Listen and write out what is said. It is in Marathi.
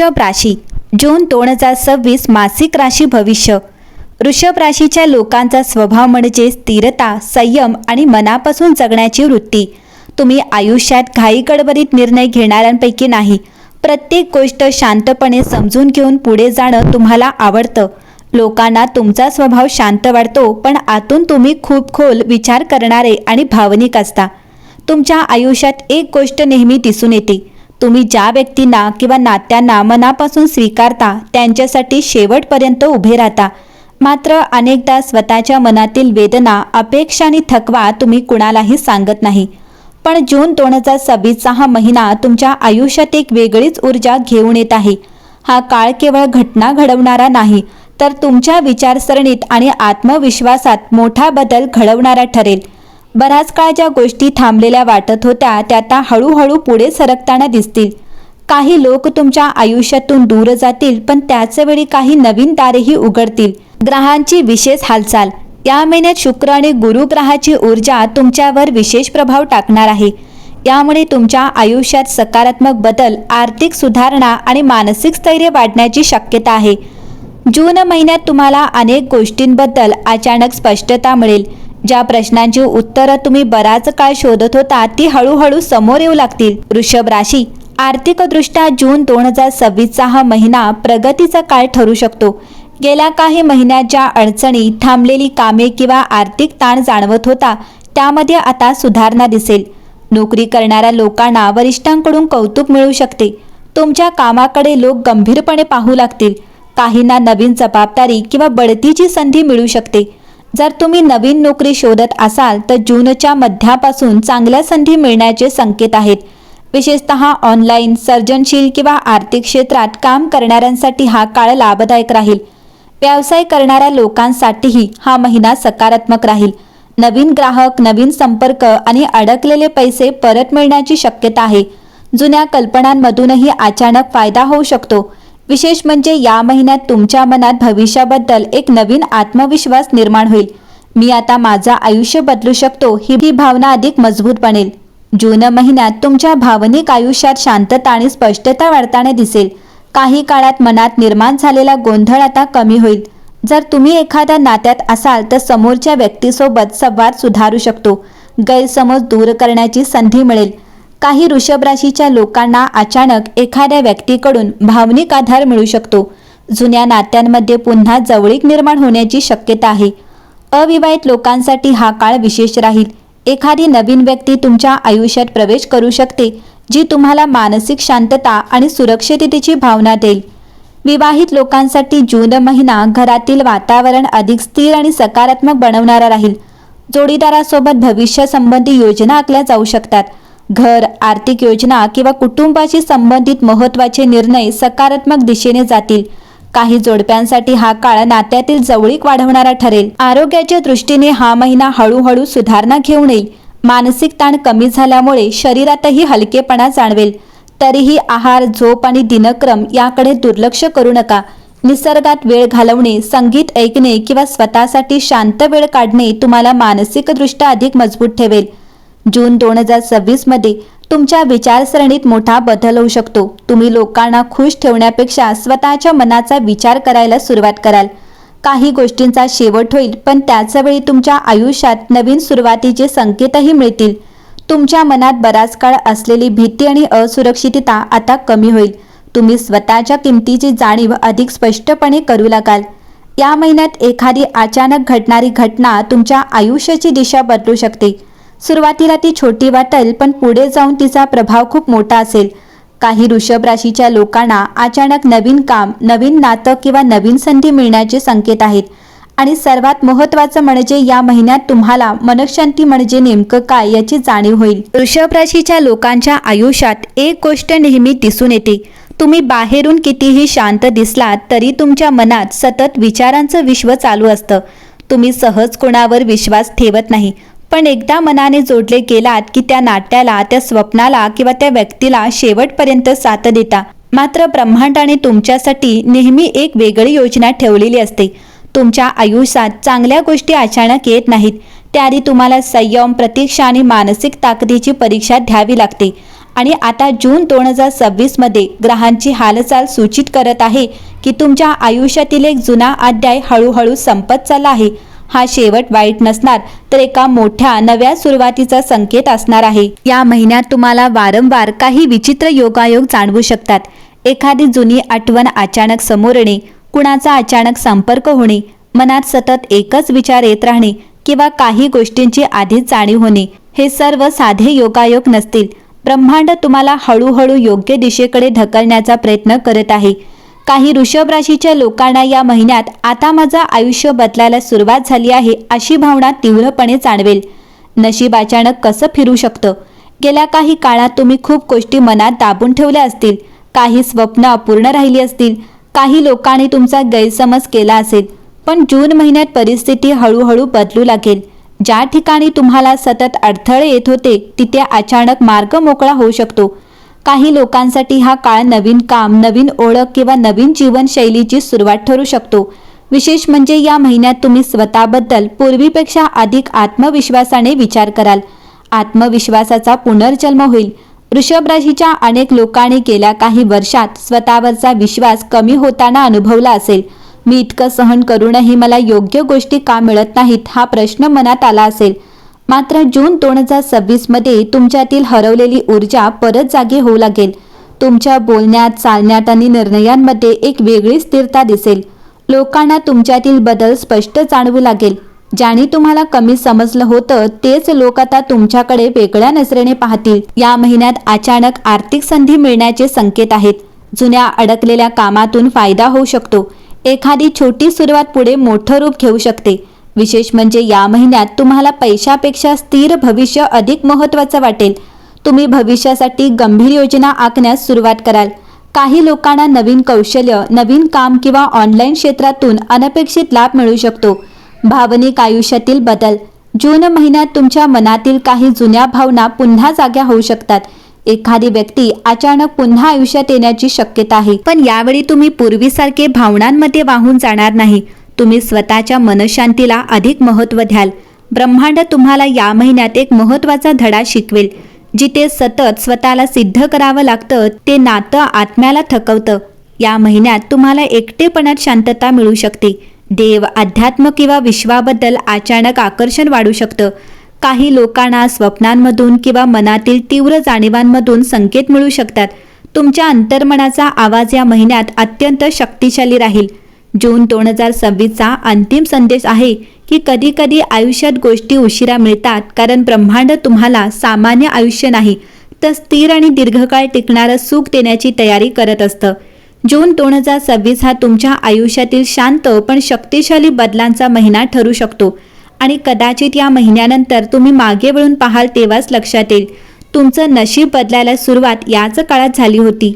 वृषभ राशी जून 2026 मासिक राशी भविष्य। वृषभ राशीच्या लोकांचा स्वभाव म्हणजे स्थिरता, संयम आणि मनापासून जगण्याची वृत्ती। तुम्ही आयुष्यात घाई गडबडीत निर्णय घेणाऱ्यांपैकी नाही। प्रत्येक गोष्ट शांतपणे समजून घेऊन पुढे जाणं तुम्हाला आवडतं। लोकांना तुमचा स्वभाव शांत वाटतो, पण आतून तुम्ही खूप खोल विचार करणारे आणि भावनिक असता। तुमच्या आयुष्यात एक गोष्ट नेहमी दिसून येते, तुम्ही ज्या व्यक्तींना किंवा नात्यांना मनापासून स्वीकारता त्यांच्यासाठी शेवटपर्यंत उभे राहता। मात्र अनेकदा स्वतःच्या मनातील वेदना, अपेक्षा आणि थकवा तुम्ही कुणालाही सांगत नाही। पण जून 2026 हा महिना तुमच्या आयुष्यात एक वेगळीच ऊर्जा घेऊन येत आहे। हा काळ केवळ घटना घडवणारा नाही, तर तुमच्या विचारसरणीत आणि आत्मविश्वासात मोठा बदल घडवणारा ठरेल। बराच काळ ज्या गोष्टी थांबलेल्या वाटत होत्या त्या आता हळूहळू पुढे सरकताना दिसतील। काही लोक तुमच्या आयुष्यातून दूर जातील, पण त्याच वेळी काही नवीन दारेही उघडतील। ग्रहांची विशेष हालचाल। या महिन्यात शुक्र आणि गुरु ग्रहाची ऊर्जा तुमच्यावर विशेष प्रभाव टाकणार आहे। यामुळे तुमच्या आयुष्यात सकारात्मक बदल, आर्थिक सुधारणा आणि मानसिक स्थैर्य वाढण्याची शक्यता आहे। जून महिन्यात तुम्हाला अनेक गोष्टींबद्दल अचानक स्पष्टता मिळेल। ज्या प्रश्नांची उत्तरं तुम्ही बराच काळ शोधत होता ती हळूहळू समोर येऊ लागतील। वृषभ राशी आर्थिकदृष्ट्या जून 2026 हा महिना प्रगतीचा काळ ठरू शकतो। गेल्या काही महिन्यात ज्या अडचणी, थांबलेली कामे किंवा आर्थिक ताण जाणवत होता त्यामध्ये आता सुधारणा दिसेल। नोकरी करणाऱ्या लोकांना वरिष्ठांकडून कौतुक मिळू शकते। तुमच्या कामाकडे लोक गंभीरपणे पाहू लागतील। काहींना नवीन जबाबदारी किंवा बढतीची संधी मिळू शकते। जर तुम्ही नवीन नोकरी शोधत असाल तर जूनच्या मध्यापासून चांगल्या संधी मिळण्याचे संकेत आहेत। विशेषतः ऑनलाईन, सर्जनशील किंवा आर्थिक क्षेत्रात काम करणाऱ्यांसाठी हा काळ लाभदायक राहील। व्यवसाय करणाऱ्या लोकांसाठीही हा महिना सकारात्मक राहील। नवीन ग्राहक, नवीन संपर्क आणि अडकलेले पैसे परत मिळण्याची शक्यता आहे। जुन्या कल्पनांमधूनही अचानक फायदा होऊ शकतो। विशेष म्हणजे या महिन्यात तुमच्या मनात भविष्याबद्दल एक नवीन आत्मविश्वास निर्माण होईल। मी आता माझं आयुष्य बदलू शकतो ही भावना अधिक मजबूत बनेल। जून महिन्यात तुमच्या भावनिक आयुष्यात शांतता आणि स्पष्टता वाढताना दिसेल। काही काळात मनात निर्माण झालेला गोंधळ आता कमी होईल। जर तुम्ही एखाद्या नात्यात असाल तर समोरच्या व्यक्तीसोबत संवाद सुधारू शकतो। गैरसमज दूर करण्याची संधी मिळेल। काही वृषभ राशीच्या लोकांना अचानक एखाद्या व्यक्तीकडून भावनिक आधार मिळू शकतो। जुन्या नात्यांमध्ये पुन्हा जवळीक निर्माण होण्याची शक्यता आहे। अविवाहित लोकांसाठी हा काळ विशेष राहील। एखादी नवीन व्यक्ती तुमच्या आयुष्यात प्रवेश करू शकते, जी तुम्हाला मानसिक शांतता आणि सुरक्षिततेची भावना देईल। विवाहित लोकांसाठी जून महिना घरातील वातावरण अधिक स्थिर आणि सकारात्मक बनवणारा राहील। जोडीदारासोबत भविष्यासंबंधी योजना आखल्या जाऊ शकतात। घर, आर्थिक योजना किंवा कुटुंबाशी संबंधित महत्त्वाचे निर्णय सकारात्मक दिशेने जातील। काही जोडप्यांसाठी हा काळ नात्यातील जवळीक वाढवणारा ठरेल। आरोग्याच्या दृष्टीने हा महिना हळूहळू सुधारणा घेऊन येईल। मानसिक ताण कमी झाल्यामुळे शरीरातही हलकेपणा जाणवेल। तरीही आहार, झोप आणि दिनक्रम याकडे दुर्लक्ष करू नका। निसर्गात वेळ घालवणे, संगीत ऐकणे किंवा स्वतःसाठी शांत वेळ काढणे तुम्हाला मानसिकदृष्ट्या अधिक मजबूत ठेवेल। जून 2026 मध्ये तुमच्या विचारसरणीत मोठा बदल होऊ शकतो। तुम्ही लोकांना खुश ठेवण्यापेक्षा स्वतःच्या मनाचा विचार करायला सुरुवात कराल। काही गोष्टींचा शेवट होईल, पण त्याच वेळी तुमच्या आयुष्यात नवीन सुरुवातीचे संकेतही मिळतील। तुमच्या मनात बराच काळ असलेली भीती आणि असुरक्षितता आता कमी होईल। तुम्ही स्वतःच्या किमतीची जाणीव अधिक स्पष्टपणे करू लागाल। या महिन्यात एखादी अचानक घडणारी घटना तुमच्या आयुष्याची दिशा बदलू शकते। सुरुवातीला ती छोटी वाटेल, पण पुढे जाऊन तिचा प्रभाव खूप मोठा असेल। काही वृषभ राशीच्या लोकांना अचानक नवीन काम, नवीन नातं किंवा नवीन संधी मिळण्याचे संकेत आहेत। आणि सर्वात महत्त्वाचं म्हणजे या महिन्यात तुम्हाला मनःशांती म्हणजे नेमकं काय याची जाणीव होईल। वृषभ राशीच्या लोकांच्या आयुष्यात एक गोष्ट नेहमी दिसून येते, तुम्ही बाहेरून कितीही शांत दिसलात तरी तुमच्या मनात सतत विचारांचं विश्व चालू असतं। तुम्ही सहज कोणावर विश्वास ठेवत नाही, पण एकदा मनाने जोडले गेलात की त्या नात्याला, त्या स्वप्नाला किंवा त्या व्यक्तीला शेवटपर्यंत साथ देता। मात्र ब्रह्मांडाने तुमच्यासाठी नेहमी एक वेगळी योजना ठेवलेली असते। तुमच्या आयुष्यात चांगल्या गोष्टी अचानक येत नाहीत, त्याआधी तुम्हाला संयम, प्रतीक्षा आणि मानसिक ताकदीची परीक्षा द्यावी लागते। आणि आता जून 2026 मध्ये ग्रहांची हालचाल सूचित करत आहे की तुमच्या आयुष्यातील एक जुना अध्याय हळूहळू संपत चालला आहे. हा शेवट वाईट नसणार तर एका मोठ्या नव्या सुरुवातीचा संकेत असणार आहे. या महिन्यात तुम्हाला वारंवार काही विचित्र योगायोग जाणवू शकतात. एखादी जुनी आठवण अचानक समोर येणे, कुणाचा अचानक संपर्क होणे, मनात सतत एकच विचार येत राहणे किंवा काही गोष्टींची आधीच जाणीव होणे, हे सर्व साधे योगायोग नसतील. ब्रह्मांड तुम्हाला हळूहळू योग्य दिशेकडे ढकलण्याचा प्रयत्न करत आहे. काही वृषभ राशीच्या लोकांना या महिन्यात आता माझं आयुष्य बदलायला सुरुवात झाली आहे अशी भावना तीव्रपणे जाणवेल. नशीब अचानक कसं फिरू शकतं. गेल्या काही काळात तुम्ही खूप गोष्टी मनात दाबून ठेवल्या असतील, काही स्वप्न अपूर्ण राहिली असतील, काही लोकांनी तुमचा गैरसमज केला असेल. पण जून महिन्यात परिस्थिती हळूहळू बदलू लागेल. ज्या ठिकाणी तुम्हाला सतत अडथळे येत होते तिथे अचानक मार्ग मोकळा होऊ शकतो. काही लोकांसाठी हा काळ नवीन काम, नवीन ओळख किंवा नवीन जीवनशैलीची सुरुवात ठरू शकतो. विशेष म्हणजे या महिन्यात तुम्ही स्वतःबद्दल पूर्वीपेक्षा अधिक आत्मविश्वासाने विचार कराल. आत्मविश्वासाचा पुनर्जन्म होईल. वृषभ राशीच्या अनेक लोकांनी गेल्या काही वर्षात स्वतःवरचा विश्वास कमी होताना अनुभवला असेल. मी इतकं सहन करूनही मला योग्य गोष्टी का मिळत नाहीत हा प्रश्न मनात आला असेल. मात्र जून 2026 मध्ये तुमच्यातील हरवलेली ऊर्जा परत जागी होऊ लागेल. तुमच्या बोलण्यात, चालण्यात आणि निर्णयांमध्ये एक वेगळी स्थिरता दिसेल. लोकांना तुमच्यातील बदल स्पष्ट जाणवू लागेल. ज्यांनी तुम्हाला कमी समजलं होतं तेच लोक आता तुमच्याकडे वेगळ्या नजरेने पाहतील. या महिन्यात अचानक आर्थिक संधी मिळण्याचे संकेत आहेत. जुन्या अडकलेल्या कामातून फायदा होऊ शकतो. एखादी छोटी सुरुवात पुढे मोठं रूप घेऊ शकते. विशेष म्हणजे या महिन्यात तुम्हाला पैशापेक्षा स्थिर भविष्य अधिक महत्त्वाचं वाटेल. तुम्ही भविष्यासाठी गंभीर योजना आखण्यास सुरुवात कराल. काही लोकांना नवीन कौशल्य, नवीन काम किंवा ऑनलाईन क्षेत्रातून अनपेक्षित लाभ मिळू शकतो. भावनिक आयुष्यातील बदल. जून महिन्यात तुमच्या मनातील काही जुन्या भावना पुन्हा जाग्या होऊ शकतात. एखादी व्यक्ती अचानक पुन्हा आयुष्यात येण्याची शक्यता आहे. पण यावेळी तुम्ही पूर्वीसारखे भावनांमध्ये वाहून जाणार नाही. तुम्ही स्वतःच्या मनशांतीला अधिक महत्त्व द्याल. ब्रह्मांड तुम्हाला या महिन्यात एक महत्त्वाचा धडा शिकवेल. जिथे सतत स्वतःला सिद्ध करावं लागतं ते नातं आत्म्याला थकवतं. या महिन्यात तुम्हाला एकटेपणात शांतता मिळू शकते. देव, अध्यात्म किंवा विश्वाबद्दल अचानक आकर्षण वाढू शकतं. काही लोकांना स्वप्नांमधून किंवा मनातील तीव्र जाणीवांमधून संकेत मिळू शकतात. तुमच्या अंतर्मनाचा आवाज या महिन्यात अत्यंत शक्तिशाली राहील. जून 2026चा अंतिम संदेश आहे की कधी कधी आयुष्यात गोष्टी उशिरा मिळतात कारण ब्रह्मांड तुम्हाला सामान्य आयुष्य नाही तर स्थिर आणि दीर्घकाळ टिकणारं सुख देण्याची तयारी करत असतं. जून 2026 हा तुमच्या आयुष्यातील शांत पण शक्तिशाली बदलांचा महिना ठरू शकतो. आणि कदाचित या महिन्यानंतर तुम्ही मागे वळून पाहाल तेव्हाच लक्षात येईल तुमचं नशीब बदलायला सुरुवात याच काळात झाली होती.